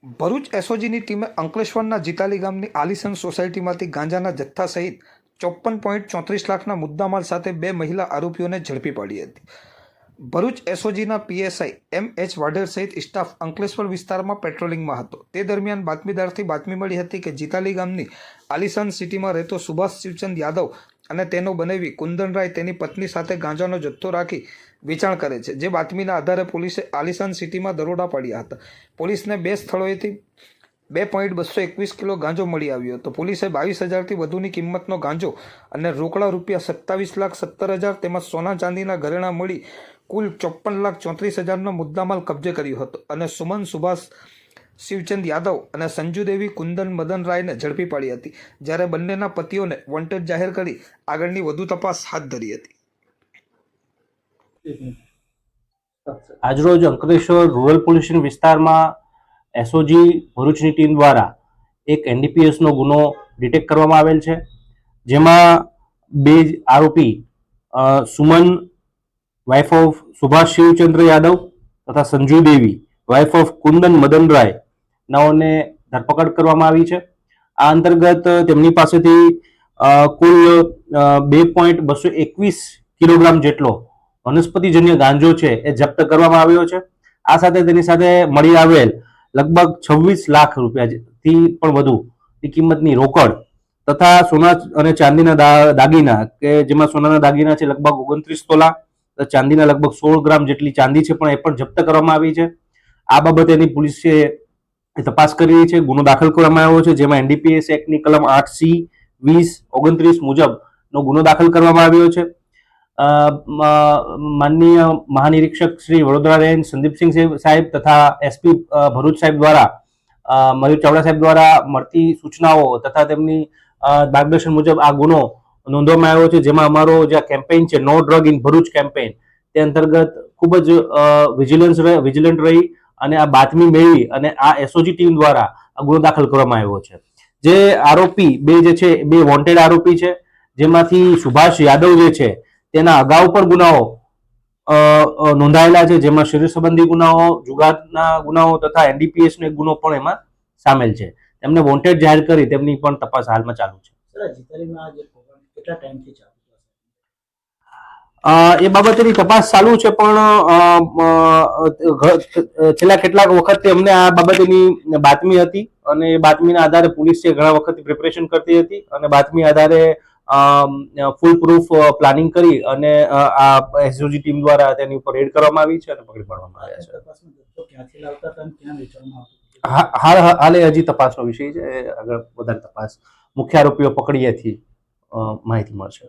ભરૂચ એસઓજીની ટીમે અંકલેશ્વરના જીતાલી ગામની આલિસન સોસાયટીમાંથી ગાંજાના જથ્થા સહિત 54.34 લાખના મુદ્દામાલ સાથે બે મહિલા આરોપીઓને ઝડપી પાડી હતી. ભરૂચ એસઓજીના પીએસઆઈ એમ.એચ. વાઢેર સહિત સ્ટાફ અંકલેશ્વર વિસ્તારમાં પેટ્રોલિંગમાં હતો. તે દરમિયાન બાતમીદારથી બાતમી મળી હતી કે જીતાલી ગામની આલિસન સિટીમાં રહેતો સુભાષ શિવચંદ યાદવ અને તેનો બનેવી કુંદનરાય તેની પત્ની સાથે ગાંજાનો જથ્થો રાખી વેચાણ કરે છે. જે બાતમીના આધારે પોલીસે આલિસન સિટીમાં દરોડા પાડ્યા હતા. પોલીસને બે સ્થળોએથી 2.221 કિલો ગાંજો મળી આવ્યો હતો. પોલીસે 22,000થી વધુની કિંમતનો ગાંજો અને રોકડા રૂપિયા 27,70,000 તેમજ સોના ચાંદીના ઘરેણા મળી કુલ 54,34,000નો મુદ્દામાલ કબજે કર્યો હતો અને સુમન સુભાષ શિવચંદ યાદવ અને સંજુદેવી કુંદન મદન રાયને ઝડપી પાડી હતી. જ્યારે બંનેના પતિઓને વોન્ટેડ જાહેર કરી આગળની વધુ તપાસ હાથ ધરી હતી. આજરોજ અંકલેશ્વર રૂરલ પોલીસ સ્ટેશન વિસ્તારમાં એસઓજી ભરૂચની ટીમ દ્વારા એક એનડીપીએસનો ગુનો ડિટેક્ટ કરવામાં આવેલ છે, જેમાં બે આરોપી સુમન વાઇફ ઓફ સુભાષ શિવચંદ્ર યાદવ તથા સંજુ દેવી વાઇફ ઓફ કુંદન મદન રાય નાઓને ધરપકડ કરવામાં આવી છે. આ અંતર્ગત તેમની પાસેથી કુલ 2.221 કિલોગ્રામ જેટલો વનસ્પતિજન્ય ગાંજો છે એ જપ્ત કરવામાં આવ્યો છે. આ સાથે તેની સાથે મળી આવેલ લગભગ 26 લાખ રૂપિયાથી પણ વધુની કિંમતની રોકડ તથા સોના અને ચાંદીના દાગીના કે જેમાં સોનાના દાગીના છે લગભગ 29 તોલા, ચાંદીના લગભગ 16 ગ્રામ જેટલી ચાંદી છે પણ એ પણ જપ્ત કરવામાં આવી છે. આ બાબતે એની પોલીસે તપાસ કરી રહી છે. ગુનો દાખલ કરવામાં આવ્યો છે, જેમાં એનડીપીએસ એક્ટની કલમ 8C 20 29 મુજબનો ગુનો દાખલ કરવામાં આવ્યો છે. માનનીય મહાનિરીક્ષક શ્રી વડોદરા રેન્જ સંદીપસિંહ સાહેબ તથા એસપી ભરૂચ સાહેબ દ્વારા મયુર ચાવડા સાહેબ દ્વારા મળતી સૂચનાઓ તથા તેમની માર્ગદર્શન મુજબ આ ગુનો નોંધવામાં આવ્યો છે, જેમાં અમારો જે કેમ્પેઇન છે નો ડ્રગ ઇન ભરૂચ કેમ્પેઇન તે અંતર્ગત ખૂબ જ વિજિલન્ટ રહી અને આ બાતમી મેળવી અને આ એસઓજી ટીમ દ્વારા આ ગુનો દાખલ કરવામાં આવ્યો છે. જે આરોપી બે છે બે વોન્ટેડ આરોપી છે, જેમાંથી સુભાષ યાદવ જે છે તેના અગાઉ પણ ગુનાઓ નોંધાયેલા છે, જેમાં શરીર સંબંધી ગુનાઓ, જુગારના ગુનાઓ તથા એનડીપીએસ નો એક ગુનો પણ એમાં સામેલ છે. તેમને વોન્ટેડ જાહેર કરી તેમની પણ તપાસ હાલમાં ચાલુ છે. એ બાબતેની તપાસ ચાલુ છે, પણ છેલ્લા કેટલાક વખતથી અમને આ બાબતેની બાતમી હતી અને એ બાતમીના આધારે પોલીસે ઘણા વખતથી પ્રિપરેશન કરતી હતી અને બાતમી આધારે ફૂલ પ્રૂફ પ્લાનિંગ કરી અને આ એસઓજી ટીમ દ્વારા તેની ઉપર રેડ કરવામાં આવી છે અને પકડી પાડવામાં આવ્યા છે. હાલે હજી તપાસનો વિષય છે, આગળ વધારે તપાસ મુખ્ય આરોપીઓ પકડીએથી માહિતી મળશે.